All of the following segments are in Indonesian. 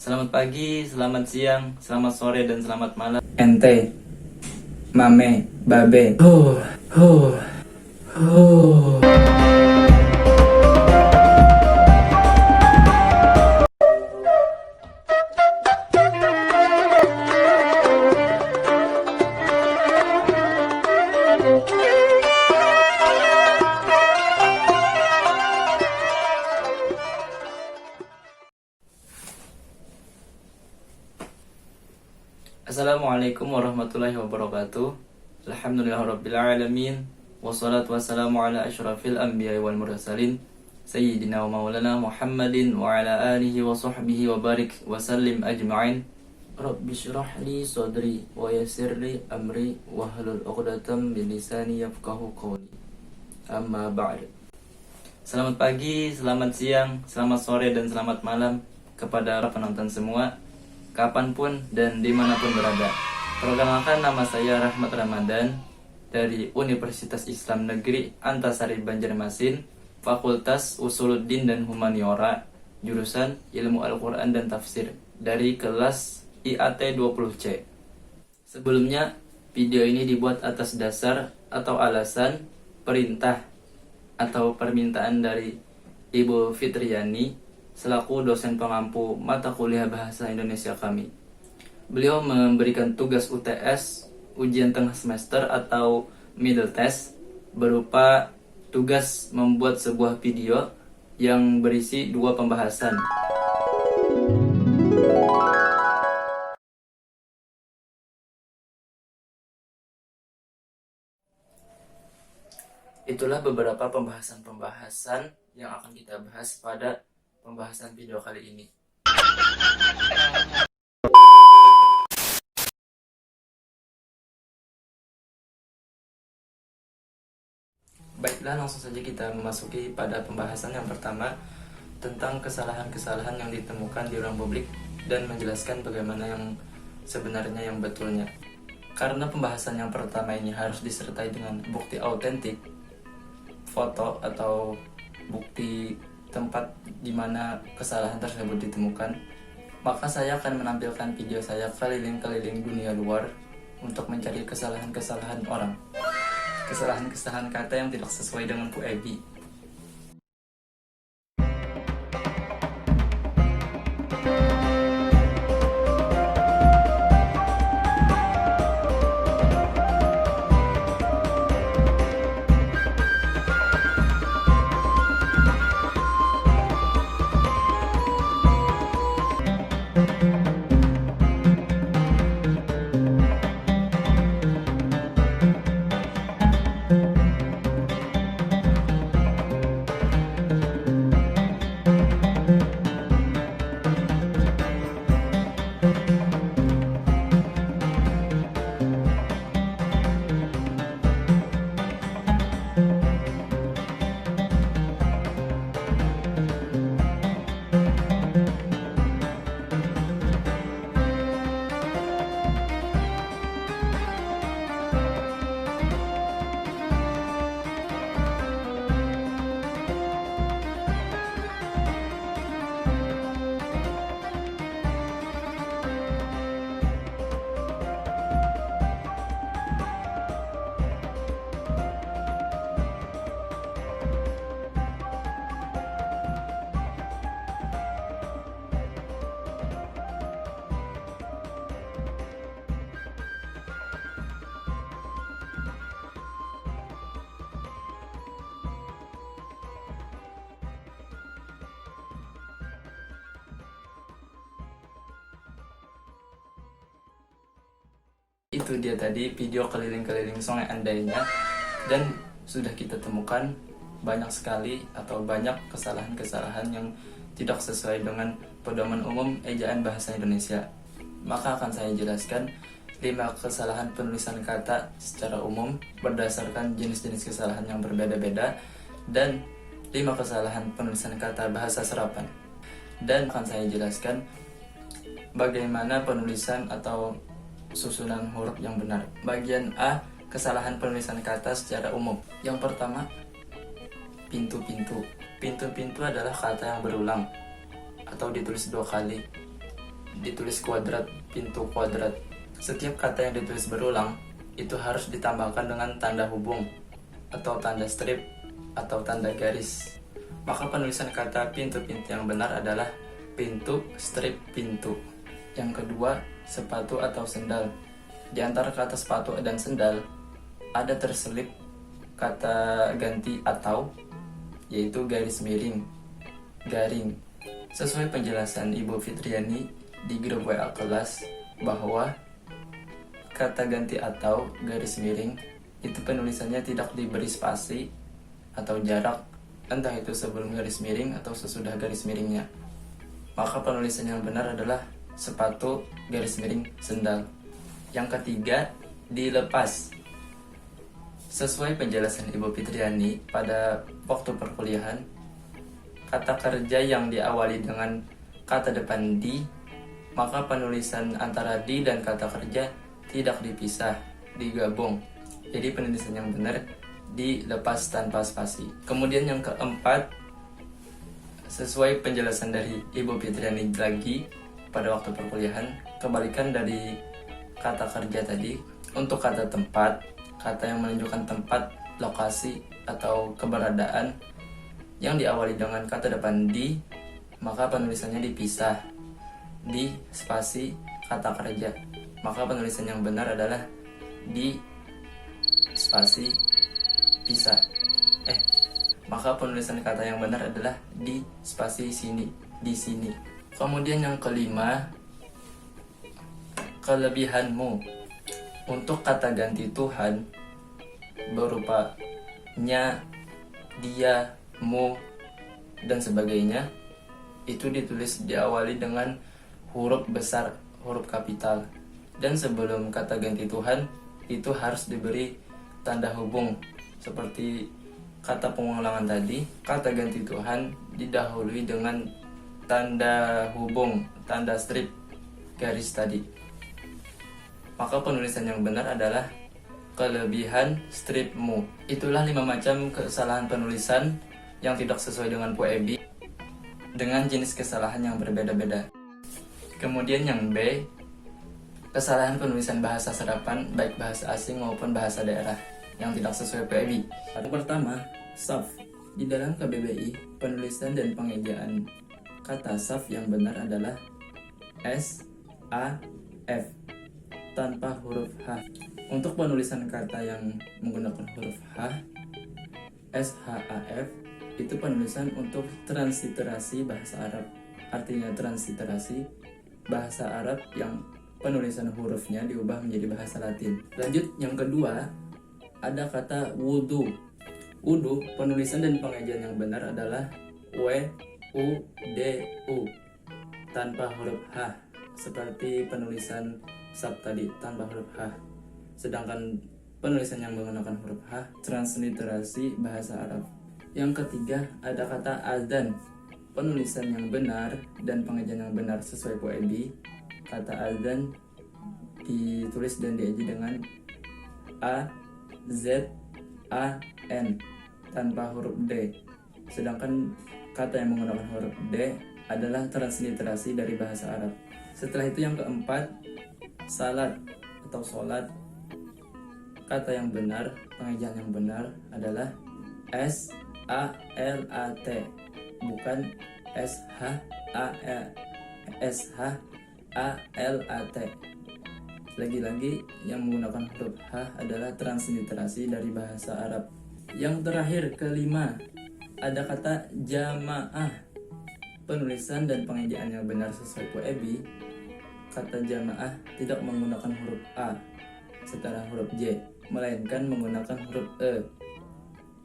Selamat pagi, selamat siang, selamat sore, dan selamat malam. Ente, mame, babe. Huh. Assalamualaikum warahmatullahi wabarakatuh. Alhamdulillahirrabbilalamin. Wassalatu wassalamu ala ashrafil anbiya wal mursalin Sayyidina wa maulana Muhammadin wa ala alihi wa sahbihi wa barik wa sallim ajma'in. Rabbi syrah li sadri wa yassir li amri wa hlul 'uqdatam min lisani yafqahu qawli. Amma ba'd. Selamat pagi, selamat siang, selamat sore, dan selamat malam kepada para penonton semua, kapanpun dan dimanapun berada. Perkenalkan, nama saya Rahmat Ramadan dari Universitas Islam Negeri Antasari Banjarmasin, Fakultas Usuluddin dan Humaniora, jurusan Ilmu Al-Quran dan Tafsir, dari kelas IAT 20C. Sebelumnya, video ini dibuat atas dasar atau alasan perintah atau permintaan dari Ibu Fitriani selaku dosen pengampu mata kuliah Bahasa Indonesia kami. Beliau memberikan tugas UTS, ujian tengah semester atau middle test, berupa tugas membuat sebuah video yang berisi 2 pembahasan. Itulah beberapa pembahasan-pembahasan yang akan kita bahas pada pembahasan video kali ini. Baiklah, langsung saja kita memasuki pada pembahasan yang pertama tentang kesalahan-kesalahan yang ditemukan di ruang publik dan menjelaskan bagaimana yang sebenarnya yang betulnya. Karena pembahasan yang pertama ini harus disertai dengan bukti autentik, foto atau bukti tempat di mana kesalahan tersebut ditemukan, maka saya akan menampilkan video saya keliling-keliling dunia luar untuk mencari kesalahan-kesalahan orang, kesalahan-kesalahan kata yang tidak sesuai dengan Bu Ebi. Itu dia tadi video keliling-keliling Sungai Andainya, dan sudah kita temukan banyak sekali atau banyak kesalahan-kesalahan yang tidak sesuai dengan pedoman umum ejaan bahasa Indonesia. Maka akan saya jelaskan 5 kesalahan penulisan kata secara umum berdasarkan jenis-jenis kesalahan yang berbeda-beda, dan 5 kesalahan penulisan kata bahasa serapan. Dan akan saya jelaskan bagaimana penulisan atau susunan huruf yang benar. Bagian A, kesalahan penulisan kata secara umum. Yang pertama, pintu-pintu. Pintu-pintu adalah kata yang berulang atau ditulis 2 kali. ditulis kuadrat, pintu kuadrat. Setiap kata yang ditulis berulang itu harus ditambahkan dengan tanda hubung atau tanda strip atau tanda garis. Maka penulisan kata pintu-pintu yang benar adalah pintu strip pintu. Yang kedua, sepatu atau sendal. Di antara kata sepatu dan sendal ada terselip kata ganti atau, yaitu garis miring, garing. Sesuai penjelasan Ibu Fitriani di grup WA kelas bahwa kata ganti atau garis miring itu penulisannya tidak diberi spasi atau jarak, entah itu sebelum garis miring atau sesudah garis miringnya. Maka penulisan yang benar adalah sepatu garis miring sendal. Yang ketiga, dilepas. Sesuai penjelasan Ibu Fitriani pada waktu perkuliahan, kata kerja yang diawali dengan kata depan di, maka penulisan antara di dan kata kerja tidak dipisah, digabung. Jadi penulisan yang benar dilepas tanpa spasi. Kemudian yang keempat, sesuai penjelasan dari Ibu Fitriani lagi pada waktu perkuliahan, kebalikan dari kata kerja tadi, untuk kata tempat, kata yang menunjukkan tempat, lokasi, atau keberadaan yang diawali dengan kata depan di, maka penulisannya dipisah di spasi kata kerja. Maka penulisan yang benar adalah di spasi pisah. Maka penulisan kata yang benar adalah di spasi sini, di sini. Kemudian yang kelima, kelebihanmu. Untuk kata ganti Tuhan berupa nya, dia, mu, dan sebagainya, itu ditulis diawali dengan huruf besar, huruf kapital. Dan sebelum kata ganti Tuhan itu harus diberi tanda hubung. Seperti kata pengulangan tadi, kata ganti Tuhan didahului dengan tanda hubung, tanda strip garis tadi. Maka penulisan yang benar adalah kelebihan stripmu. Itulah 5 macam kesalahan penulisan yang tidak sesuai dengan PUEBI dengan jenis kesalahan yang berbeda-beda. Kemudian yang B, kesalahan penulisan bahasa serapan baik bahasa asing maupun bahasa daerah yang tidak sesuai PUEBI. Yang pertama, SAF. Di dalam KBBI, penulisan dan pengejaan kata SAF yang benar adalah S, A, F tanpa huruf H. Untuk penulisan kata yang menggunakan huruf H, S, H, A, F, itu penulisan untuk transliterasi bahasa Arab. Artinya transliterasi bahasa Arab yang penulisan hurufnya diubah menjadi bahasa Latin. Lanjut, yang kedua, ada kata wudu. Wudu, penulisan dan pengejaan yang benar adalah W, U, D, U tanpa huruf H, seperti penulisan sab tadi tanpa huruf H. Sedangkan penulisan yang menggunakan huruf H, transliterasi bahasa Arab. Yang ketiga, ada kata azan. Penulisan yang benar dan pengejaan yang benar sesuai PUEBI, kata azan ditulis dan dieja dengan A, Z, A, N tanpa huruf D. Sedangkan kata yang menggunakan huruf D adalah transliterasi dari bahasa Arab. Setelah itu yang keempat, salat atau sholat. Kata yang benar, pengejaan yang benar adalah S, A, L, A, T, bukan S, H, A, S, H, A, L, A, T. Lagi-lagi yang menggunakan huruf H adalah transliterasi dari bahasa Arab. Yang terakhir, kelima, ada kata jamaah. Penulisan dan pengejaan yang benar sesuai PUEBI, kata jamaah tidak menggunakan huruf A setelah huruf J, melainkan menggunakan huruf E.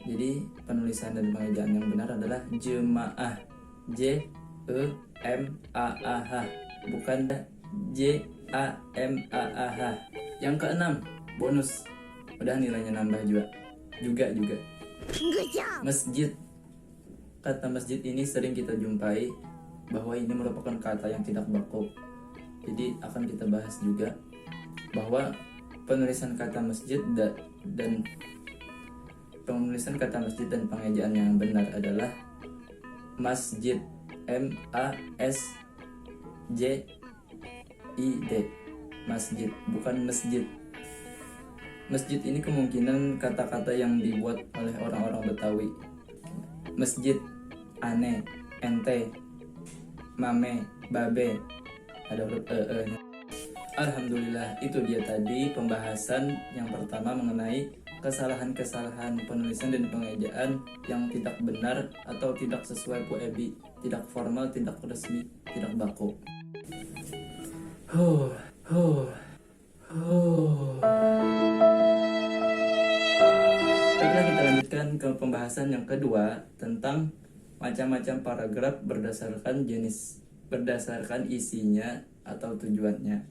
Jadi penulisan dan pengejaan yang benar adalah jemaah, J, E, M, A, A, H, bukan J, A, M, A, A, H. Yang keenam, bonus. Udah nilainya nambah juga. Masjid. Kata masjid ini sering kita jumpai bahwa ini merupakan kata yang tidak baku. Jadi akan kita bahas juga bahwa penulisan kata masjid dan pengejaan yang benar adalah masjid, M, A, S, J, masjid, bukan masjid. Masjid ini kemungkinan kata-kata yang dibuat oleh orang-orang Betawi. Masjid, ane, ente, mame, babe, ada huruf nya. Alhamdulillah, itu dia tadi pembahasan yang pertama mengenai kesalahan-kesalahan penulisan dan pengejaan yang tidak benar atau tidak sesuai PUEB, tidak formal, tidak resmi, tidak baku. Baiklah, kita lanjutkan ke pembahasan yang kedua tentang macam-macam paragraf berdasarkan isinya atau tujuannya,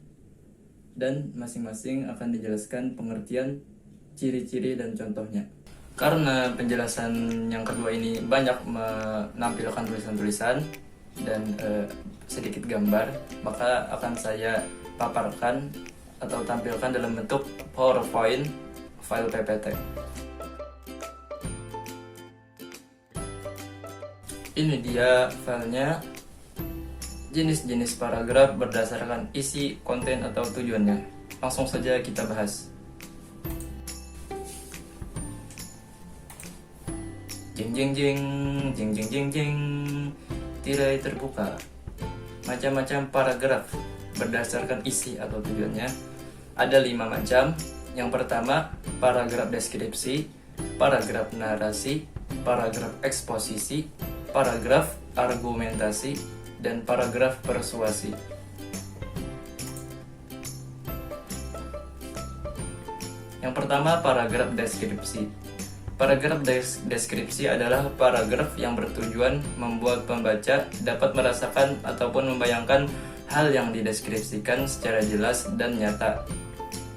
dan masing-masing akan dijelaskan pengertian, ciri-ciri, dan contohnya. Karena penjelasan yang kedua ini banyak menampilkan tulisan-tulisan dan sedikit gambar, maka akan saya paparkan atau tampilkan dalam bentuk PowerPoint file PPT. Ini dia filenya. Jenis-jenis paragraf berdasarkan isi, konten, atau tujuannya. Langsung saja kita bahas. Jeng jeng jeng, jeng jeng jeng jeng. Tirai terbuka. Macam-macam paragraf berdasarkan isi atau tujuannya. Ada 5 macam. Yang pertama, paragraf deskripsi, paragraf narasi, paragraf eksposisi, paragraf argumentasi, dan paragraf persuasi. Yang pertama, paragraf deskripsi. Paragraf deskripsi adalah paragraf yang bertujuan membuat pembaca dapat merasakan ataupun membayangkan hal yang dideskripsikan secara jelas dan nyata,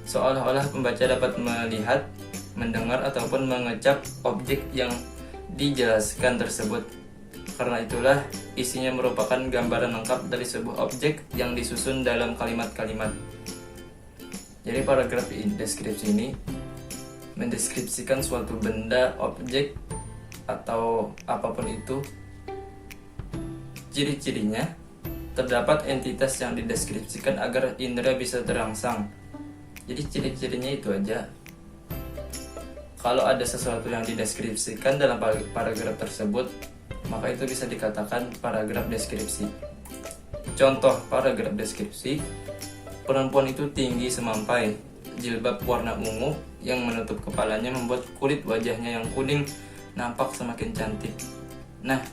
seolah-olah pembaca dapat melihat, mendengar, ataupun mengecap objek yang dijelaskan tersebut. Karena itulah, isinya merupakan gambaran lengkap dari sebuah objek yang disusun dalam kalimat-kalimat. Jadi paragraf deskripsi ini mendeskripsikan suatu benda, objek, atau apapun itu. Ciri-cirinya, terdapat entitas yang dideskripsikan agar indera bisa terangsang. Jadi ciri-cirinya itu aja. Kalau ada sesuatu yang dideskripsikan dalam paragraf tersebut, maka itu bisa dikatakan paragraf deskripsi. Contoh paragraf deskripsi: perempuan itu tinggi semampai, jilbab warna ungu yang menutup kepalanya membuat kulit wajahnya yang kuning nampak semakin cantik. Nah,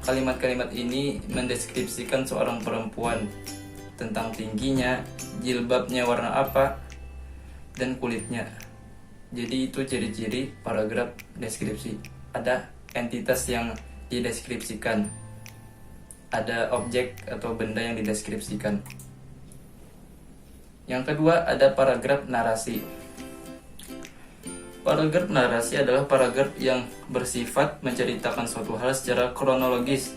kalimat-kalimat ini mendeskripsikan seorang perempuan, tentang tingginya, jilbabnya warna apa, dan kulitnya. Jadi itu ciri-ciri paragraf deskripsi. Ada entitas yang dideskripsikan, ada objek atau benda yang dideskripsikan. Yang kedua, ada paragraf narasi. Paragraf narasi adalah paragraf yang bersifat menceritakan suatu hal secara kronologis.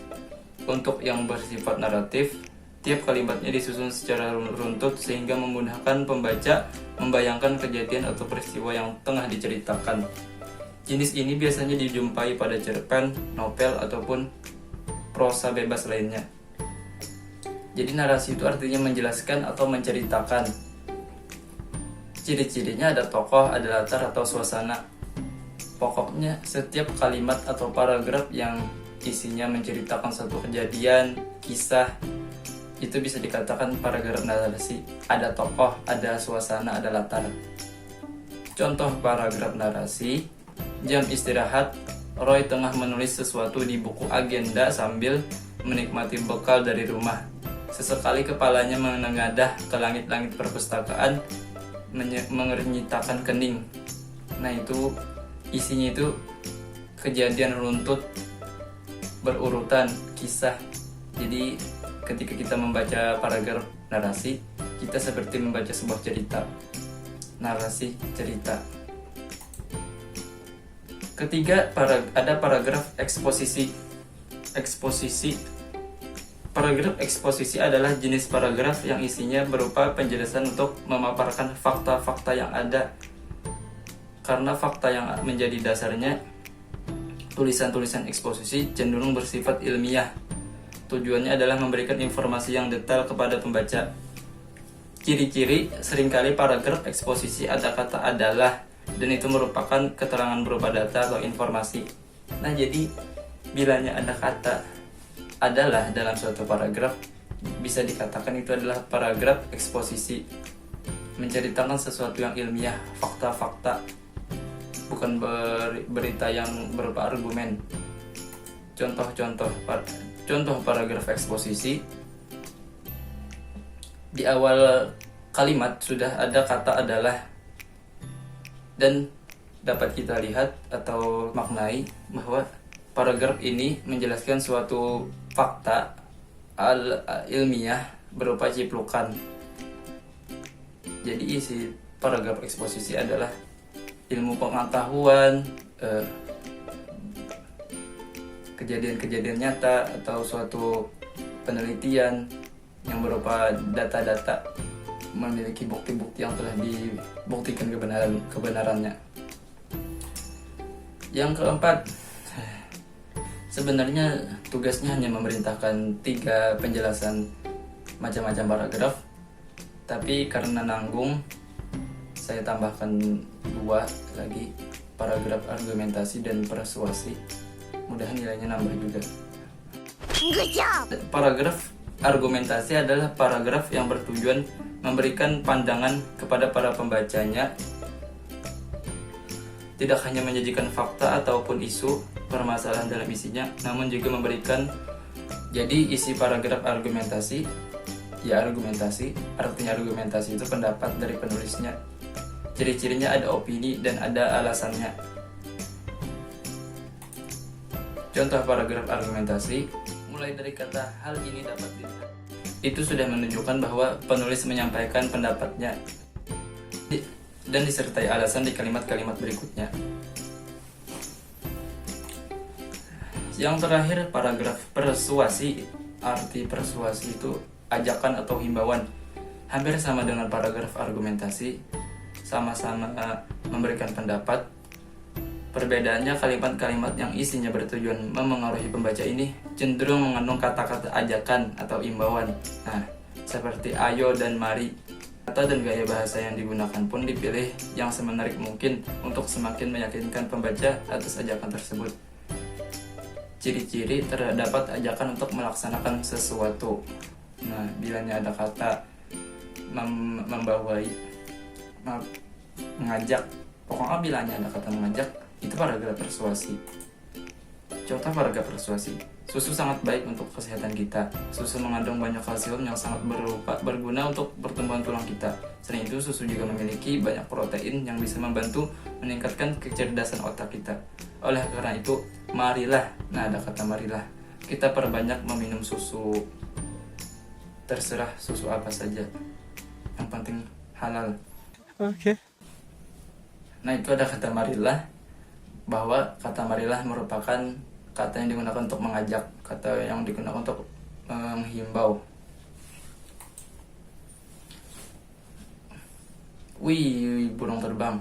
Untuk yang bersifat naratif, tiap kalimatnya disusun secara runtut sehingga memudahkan pembaca membayangkan kejadian atau peristiwa yang tengah diceritakan. Jenis ini biasanya dijumpai pada cerpen, novel, ataupun prosa bebas lainnya. Jadi narasi itu artinya menjelaskan atau menceritakan. Ciri-cirinya ada tokoh, ada latar atau suasana. Pokoknya setiap kalimat atau paragraf yang isinya menceritakan satu kejadian, kisah, itu bisa dikatakan paragraf narasi. Ada tokoh, ada suasana, ada latar. Contoh paragraf narasi: jam istirahat, Roy tengah menulis sesuatu di buku agenda sambil menikmati bekal dari rumah. Sesekali kepalanya menengadah ke langit-langit perpustakaan, mengernyitakan kening. Nah, itu isinya itu kejadian runtut berurutan kisah. Jadi ketika kita membaca paragraf narasi, kita seperti membaca sebuah cerita. Narasi cerita. Ketiga, ada paragraf eksposisi. Paragraf eksposisi adalah jenis paragraf yang isinya berupa penjelasan untuk memaparkan fakta-fakta yang ada. Karena fakta yang menjadi dasarnya, tulisan-tulisan eksposisi cenderung bersifat ilmiah. Tujuannya adalah memberikan informasi yang detail kepada pembaca. Ciri-ciri seringkali paragraf eksposisi ada kata adalah, dan itu merupakan keterangan berupa data atau informasi. Nah, jadi bilanya ada kata adalah dalam suatu paragraf, bisa dikatakan itu adalah paragraf eksposisi, menceritakan sesuatu yang ilmiah, fakta-fakta, bukan berita yang berupa argumen. Contoh paragraf eksposisi, di awal kalimat sudah ada kata adalah, dan dapat kita lihat atau maknai bahwa paragraf ini menjelaskan suatu fakta ilmiah berupa ciplukan. Jadi isi paragraf eksposisi adalah ilmu pengetahuan, kejadian-kejadian nyata atau suatu penelitian yang berupa data-data, memiliki bukti-bukti yang telah dibuktikan kebenarannya. Yang keempat, sebenarnya tugasnya hanya memerintahkan 3 penjelasan macam-macam paragraf, tapi karena nanggung, saya tambahkan 2 lagi, paragraf argumentasi dan persuasi. Mudahan nilainya nambah juga. Good job. Paragraf argumentasi adalah paragraf yang bertujuan memberikan pandangan kepada para pembacanya, tidak hanya menyajikan fakta ataupun isu permasalahan dalam isinya, namun juga memberikan. Jadi isi paragraf argumentasi, ya argumentasi, artinya argumentasi itu pendapat dari penulisnya. Ciri-cirinya ada opini dan ada alasannya. Contoh paragraf argumentasi, mulai dari kata hal ini dapat dilihat, itu sudah menunjukkan bahwa penulis menyampaikan pendapatnya dan disertai alasan di kalimat-kalimat berikutnya. Yang terakhir, paragraf persuasi. Arti persuasi itu ajakan atau himbauan, hampir sama dengan paragraf argumentasi, sama-sama memberikan pendapat. Perbedaannya, kalimat-kalimat yang isinya bertujuan memengaruhi pembaca ini cenderung mengandung kata-kata ajakan atau imbauan. Nah, seperti ayo dan mari. Kata dan gaya bahasa yang digunakan pun dipilih yang semenarik mungkin untuk semakin meyakinkan pembaca atas ajakan tersebut. Ciri-ciri terdapat ajakan untuk melaksanakan sesuatu. Nah, bilanya ada kata membawai, mengajak, pokoknya bilanya ada kata mengajak, itu paragraf persuasi. Contoh paragraf persuasi, susu sangat baik untuk kesehatan kita. Susu mengandung banyak kalsium yang sangat berguna untuk pertumbuhan tulang kita. Selain itu, susu juga memiliki banyak protein yang bisa membantu meningkatkan kecerdasan otak kita. Oleh karena itu, marilah, nah ada kata marilah, kita perbanyak meminum susu. Terserah susu apa saja, yang penting halal. Oke. Nah, itu ada kata marilah, bahwa kata marilah merupakan kata yang digunakan untuk mengajak, kata yang digunakan untuk menghimbau. Wih, burung terbang.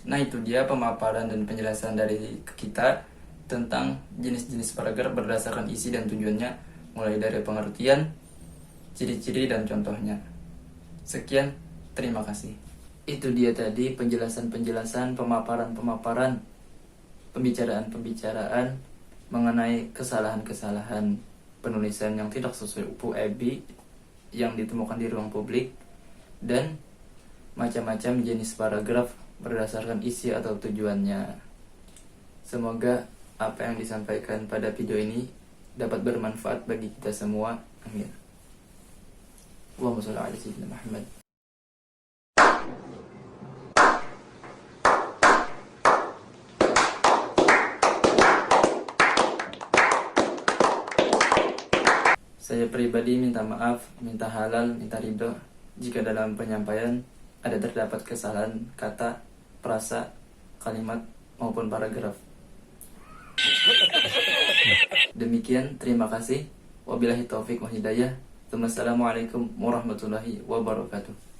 Nah, itu dia pemaparan dan penjelasan dari kita tentang jenis-jenis paragraf berdasarkan isi dan tujuannya, mulai dari pengertian, ciri-ciri, dan contohnya. Sekian, terima kasih. Itu dia tadi penjelasan-penjelasan, pemaparan-pemaparan, pembicaraan-pembicaraan mengenai kesalahan-kesalahan penulisan yang tidak sesuai UPU yang ditemukan di ruang publik, dan macam-macam jenis paragraf berdasarkan isi atau tujuannya. Semoga apa yang disampaikan pada video ini dapat bermanfaat bagi kita semua. Amin. Allahumma shalli ala sayyidina Muhammad. Saya pribadi minta maaf, minta halal, minta ridho jika dalam penyampaian ada terdapat kesalahan kata, frasa, kalimat, maupun paragraf. Demikian, terima kasih. Wabillahi taufik wa hidayah. Wassalamualaikum warahmatullahi wabarakatuh.